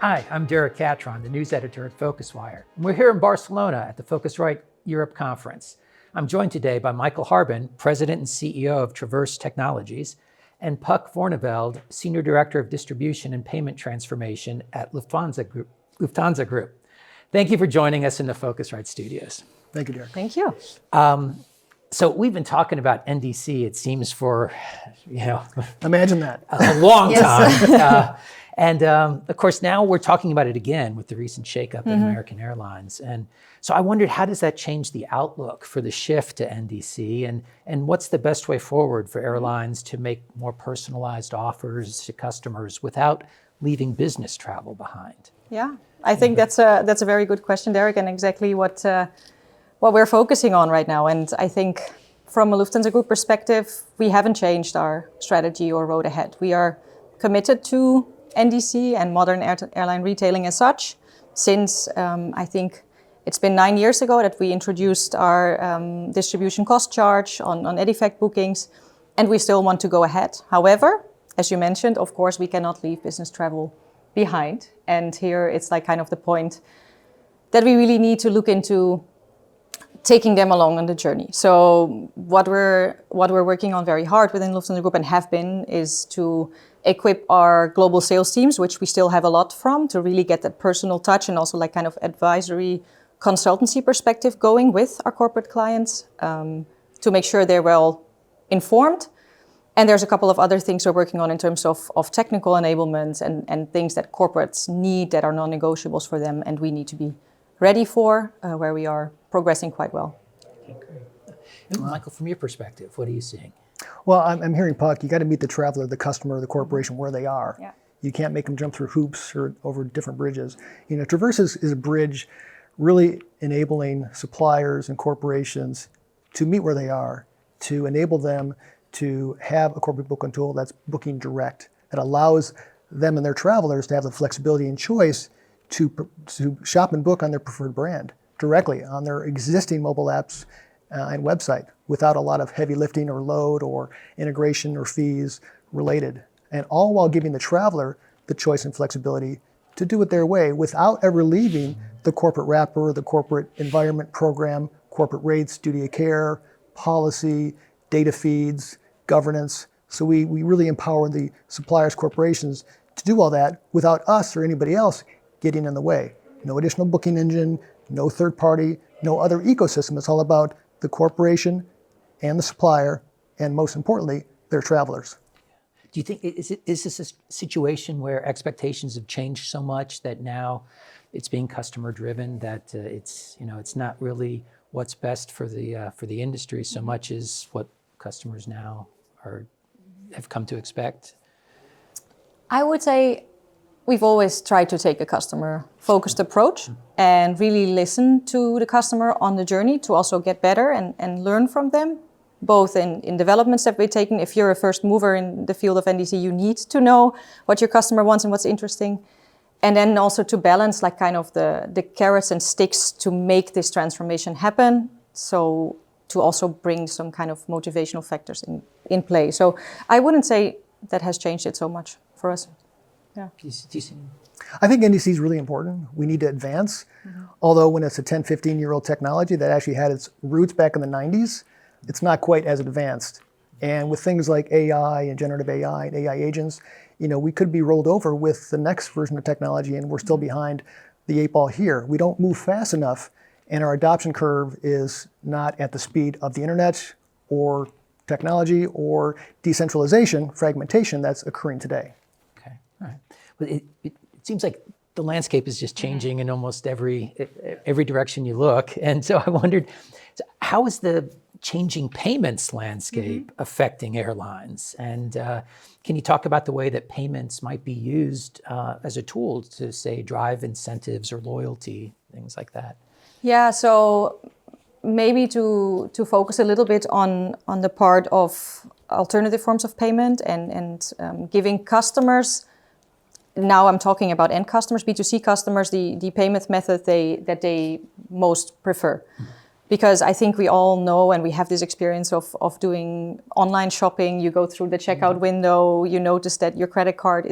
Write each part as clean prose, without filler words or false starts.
Hi, I'm Derek Catron, the news editor at PhocusWire. And we're here in Barcelona at the Phocuswright Europe Conference. I'm joined today by Michael Harbin, President and CEO of Traverse Technologies, and Puck Voorneveld, Senior Director of Distribution and Payment Transformation at Lufthansa Group. Thank you for joining us in the Phocuswright studios. Thank you, Derek. Thank you. So we've been talking about NDC, it seems, for, Imagine that. a long time. And of course, now we're talking about it again with the recent shakeup at American Airlines. And so I wondered, how does that change the outlook for the shift to NDC? And what's the best way forward for airlines to make more personalized offers to customers without leaving business travel behind? Yeah, I think that's a very good question, Derek, and exactly what we're focusing on right now. And I think from a Lufthansa Group perspective, we haven't changed our strategy or road ahead. We are committed to NDC and modern airline retailing as such, since I think it's been 9 years ago that we introduced our distribution cost charge on EDIFACT bookings, and we still want to go ahead. However, as you mentioned, of course, we cannot leave business travel behind. And here it's like kind of the point that we really need to look into taking them along on the journey. So what we're working on very hard within Lufthansa Group and have been is to equip our global sales teams, which we still have a lot from, to really get that personal touch and also like kind of advisory consultancy perspective going with our corporate clients to make sure they're well informed. And there's a couple of other things we're working on in terms of technical enablement and things that corporates need that are non-negotiables for them and we need to be ready for, where we are progressing quite well. Okay, great. And Michael, from your perspective, what are you seeing? Well, I'm hearing, Puck, you got to meet the traveler, the customer, the corporation where they are. Yeah. You can't make them jump through hoops or over different bridges. Traverse is a bridge really enabling suppliers and corporations to meet where they are, to enable them to have a corporate booking tool that's booking direct, that allows them and their travelers to have the flexibility and choice to shop and book on their preferred brand directly on their existing mobile apps and website without a lot of heavy lifting or load or integration or fees related. And all while giving the traveler the choice and flexibility to do it their way without ever leaving the corporate wrapper, the corporate environment program, corporate rates, duty of care, policy, data feeds, governance. So we really empower the suppliers, corporations to do all that without us or anybody else getting in the way. No additional booking engine, no third party, no other ecosystem. It's all about the corporation and the supplier, and most importantly, their travelers. Do you think, is this a situation where expectations have changed so much that now it's being customer driven, that it's not really what's best for the industry so much as what customers now have come to expect? I would say we've always tried to take a customer-focused approach and really listen to the customer on the journey to also get better and learn from them, both in developments that we're taking. If you're a first mover in the field of NDC, you need to know what your customer wants and what's interesting. And then also to balance like kind of the carrots and sticks to make this transformation happen. So to also bring some kind of motivational factors in play. So I wouldn't say that has changed it so much for us. Yeah. I think NDC is really important. We need to advance. Although when it's a 10, 15-year-old technology that actually had its roots back in the 90s, it's not quite as advanced. And with things like AI and generative AI and AI agents, we could be rolled over with the next version of technology and we're still behind the 8 ball here. We don't move fast enough and our adoption curve is not at the speed of the internet or technology or decentralization, fragmentation that's occurring today. All right. But it seems like the landscape is just changing in almost every direction you look. And so I wondered, how is the changing payments landscape affecting airlines? And can you talk about the way that payments might be used as a tool to, say, drive incentives or loyalty, things like that? Yeah, so maybe to focus a little bit on the part of alternative forms of payment and giving customers, now I'm talking about end customers, B2C customers, the payment method that they most prefer. Because I think we all know and we have this experience of doing online shopping. You go through the checkout window, you notice that your credit card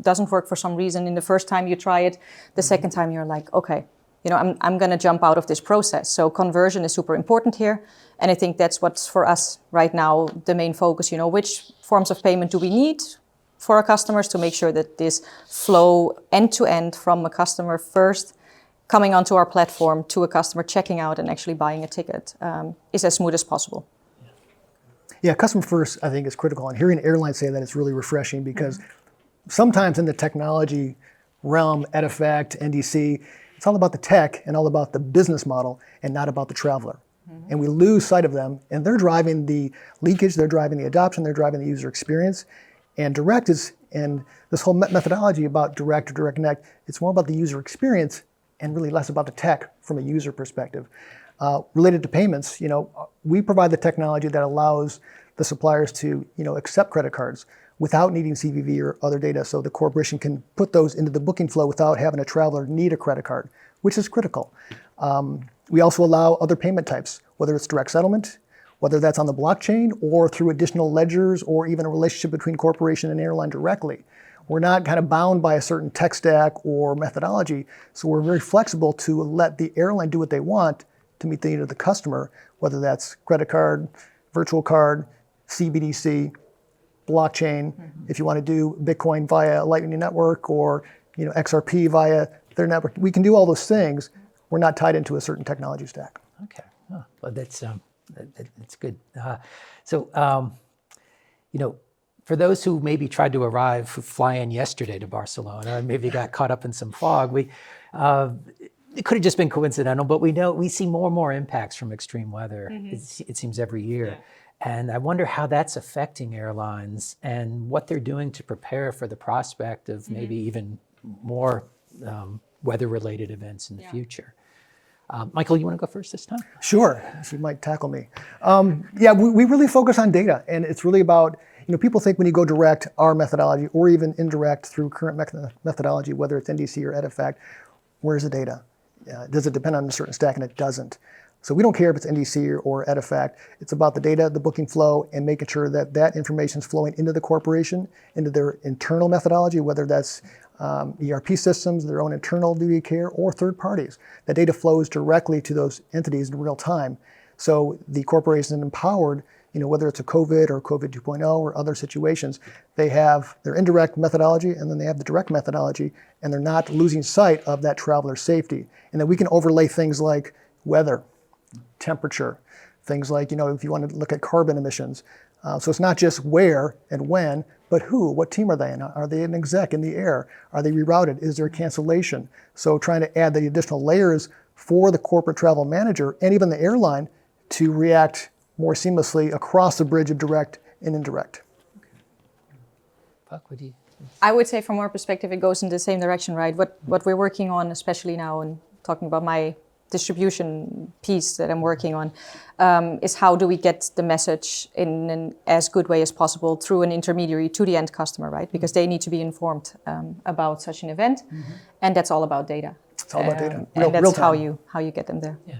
doesn't work for some reason. In the first time you try it, the second time you're like, okay, I'm going to jump out of this process. So conversion is super important here. And I think that's what's for us right now, the main focus, which forms of payment do we need for our customers to make sure that this flow end to end from a customer first coming onto our platform to a customer checking out and actually buying a ticket is as smooth as possible. Yeah, customer first, I think, is critical. And hearing airlines say that is really refreshing because sometimes in the technology realm, EdEffect, NDC, it's all about the tech and all about the business model and not about the traveler. And we lose sight of them, and they're driving the leakage, they're driving the adoption, they're driving the user experience. And direct is, and this whole methodology about direct or direct connect, it's more about the user experience and really less about the tech from a user perspective. Related to payments, we provide the technology that allows the suppliers to, accept credit cards without needing CVV or other data, so the corporation can put those into the booking flow without having a traveler need a credit card, which is critical. We also allow other payment types, whether it's direct settlement, whether that's on the blockchain or through additional ledgers or even a relationship between corporation and airline directly. We're not kind of bound by a certain tech stack or methodology, so we're very flexible to let the airline do what they want to meet the need of the customer, whether that's credit card, virtual card, CBDC, blockchain. If you want to do Bitcoin via Lightning Network or XRP via their network, we can do all those things. We're not tied into a certain technology stack. Okay, well, that's good. For those who maybe tried to fly in yesterday to Barcelona, and maybe got caught up in some fog, it could have just been coincidental, but we see more and more impacts from extreme weather. It seems every year. Yeah. And I wonder how that's affecting airlines and what they're doing to prepare for the prospect of maybe even more weather-related events in the future. Michael, you want to go first this time? Sure, you might tackle me. We really focus on data, and it's really about, people think when you go direct, our methodology, or even indirect through current methodology, whether it's NDC or EdEffect, where's the data? Does it depend on a certain stack? And it doesn't. So we don't care if it's NDC or EdEffect. It's about the data, the booking flow, and making sure that that information is flowing into the corporation, into their internal methodology, whether that's ERP systems, their own internal duty of care, or third parties. That data flows directly to those entities in real time. So the corporation is empowered, whether it's a COVID or COVID 2.0 or other situations, they have their indirect methodology and then they have the direct methodology, and they're not losing sight of that traveler's safety. And then we can overlay things like weather, temperature, things like, if you want to look at carbon emissions. So it's not just where and when, but who, what team are they in? Are they an exec in the air? Are they rerouted? Is there a cancellation? So trying to add the additional layers for the corporate travel manager and even the airline to react more seamlessly across the bridge of direct and indirect. Puck, what do you? I would say from our perspective, it goes in the same direction, right? What we're working on, especially now, and talking about my distribution piece that I'm working on, is how do we get the message in an as good way as possible through an intermediary to the end customer, right? Because they need to be informed about such an event, and that's all about data. It's all about data. And that's how you get them there. Yeah,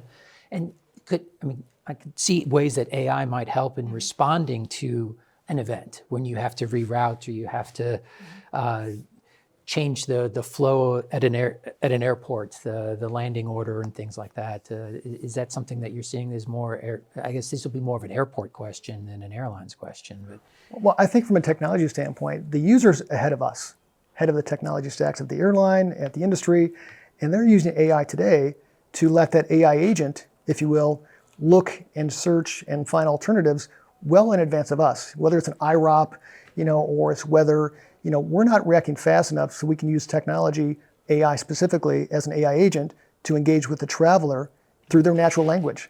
and I could see ways that AI might help in responding to an event when you have to reroute or you have to change the flow at an airport, the landing order and things like that. Is that something that you're seeing? There's more. I guess this will be more of an airport question than an airlines question. But well, I think from a technology standpoint, the user's ahead of us, ahead of the technology stacks of the airline, at the industry, and they're using AI today to let that AI agent, if you will, look and search and find alternatives well in advance of us. Whether it's an IROP, or it's whether. We're not reacting fast enough, so we can use technology, AI specifically, as an AI agent to engage with the traveler through their natural language.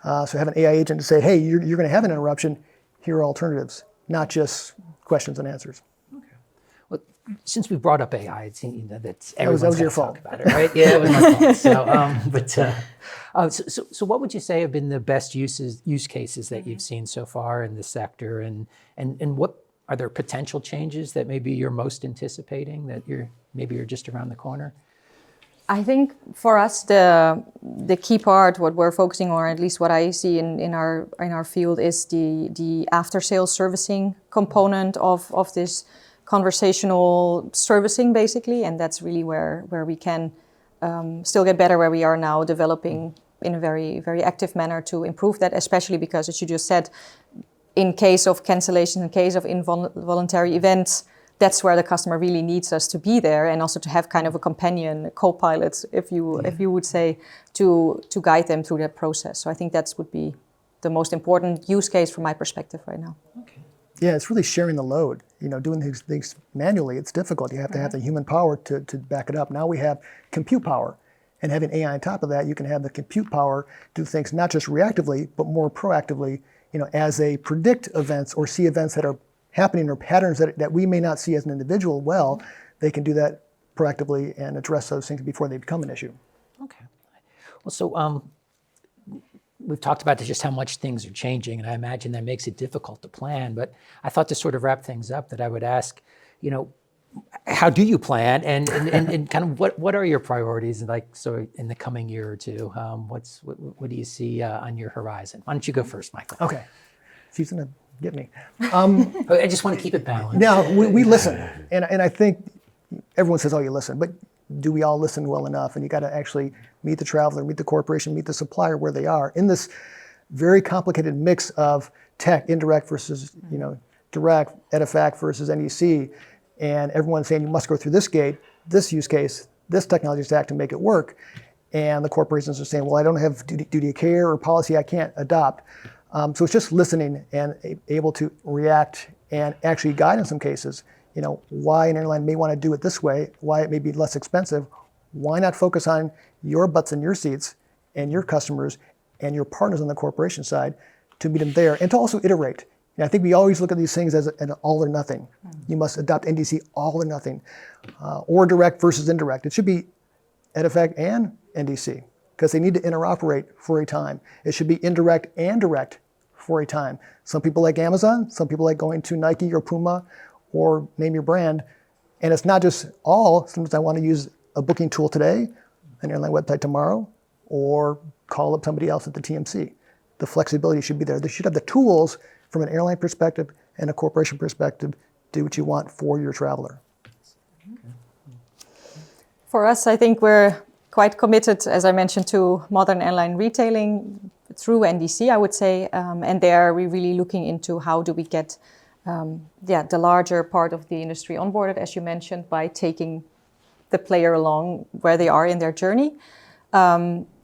So have an AI agent to say, hey, you're going to have an interruption, here are alternatives, not just questions and answers. Okay. Well, since we brought up AI, it seems that's everyone's that was your gotta fault. talk about it, right? Yeah, it was my fault. So what would you say have been the best use cases that you've seen so far in the sector, and what are there potential changes that maybe you're most anticipating that you're just around the corner? I think for us the key part, what we're focusing on, or at least what I see in our field, is the after sales servicing component of this conversational servicing, basically, and that's really where we can still get better where we are now, developing in a very, very active manner to improve that, especially because, as you just said, in case of cancellation, in case of involuntary events, that's where the customer really needs us to be there, and also to have kind of a companion, a co-pilot, if you would say, to guide them through that process. So I think that would be the most important use case from my perspective right now. Okay. Yeah, it's really sharing the load. Doing these things manually, it's difficult. You have to have the human power to back it up. Now we have compute power, and having AI on top of that, you can have the compute power do things not just reactively, but more proactively, as they predict events or see events that are happening or patterns that we may not see as an individual. Well, they can do that proactively and address those things before they become an issue. Okay. Well, so we've talked about just how much things are changing, and I imagine that makes it difficult to plan. But I thought to sort of wrap things up that I would ask, how do you plan, and kind of what are your priorities, so in the coming year or two? What do you see on your horizon? Why don't you go first, Michael? Okay. She's going to get me. I just want to keep it balanced. Now, we listen, and I think everyone says, oh, you listen, but do we all listen well enough? And you got to actually meet the traveler, meet the corporation, meet the supplier where they are in this very complicated mix of tech, indirect versus direct, EDIFACT versus NEC, and everyone's saying you must go through this gate, this use case, this technology stack to make it work. And the corporations are saying, well, I don't have duty of care or policy I can't adopt. So it's just listening and able to react and actually guide in some cases, why an airline may want to do it this way, why it may be less expensive. Why not focus on your butts in your seats and your customers and your partners on the corporation side to meet them there, and to also iterate. I think we always look at these things as an all or nothing. You must adopt NDC all or nothing, or direct versus indirect. It should be EDIFACT and NDC, because they need to interoperate for a time. It should be indirect and direct for a time. Some people like Amazon, some people like going to Nike or Puma, or name your brand. And it's not just all. Sometimes I want to use a booking tool today, an airline website tomorrow, or call up somebody else at the TMC. The flexibility should be there. They should have the tools from an airline perspective and a corporation perspective, do what you want for your traveler. For us, I think we're quite committed, as I mentioned, to modern airline retailing through NDC, I would say. And there we're really looking into how do we get the larger part of the industry onboarded, as you mentioned, by taking the player along where they are in their journey.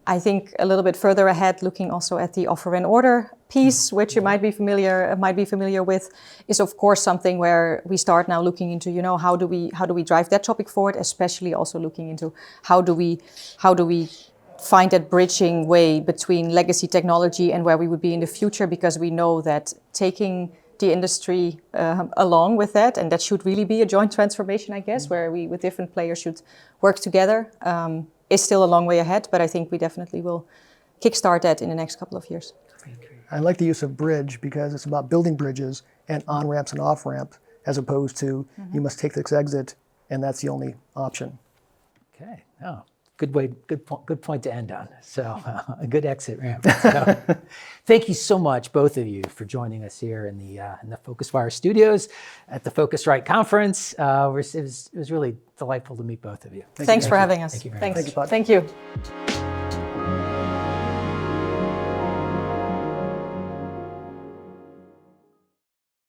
I think a little bit further ahead, looking also at the offer and order piece, which you might be familiar with, is of course something where we start now looking into, how do we drive that topic forward, especially also looking into how do we find that bridging way between legacy technology and where we would be in the future, because we know that taking the industry along with that, and that should really be a joint transformation, I guess, where we with different players should work together, is still a long way ahead, but I think we definitely will kickstart that in the next couple of years. I like the use of bridge because it's about building bridges and on-ramps and off-ramps, as opposed to you must take this exit and that's the only option. Okay, oh, good point to end on. So a good exit ramp. So, thank you so much, both of you, for joining us here in the PhocusWire studios at the Phocuswright conference. It was really delightful to meet both of you. Thanks for having us. Thank you very much. Thank you, Puck. Thank you.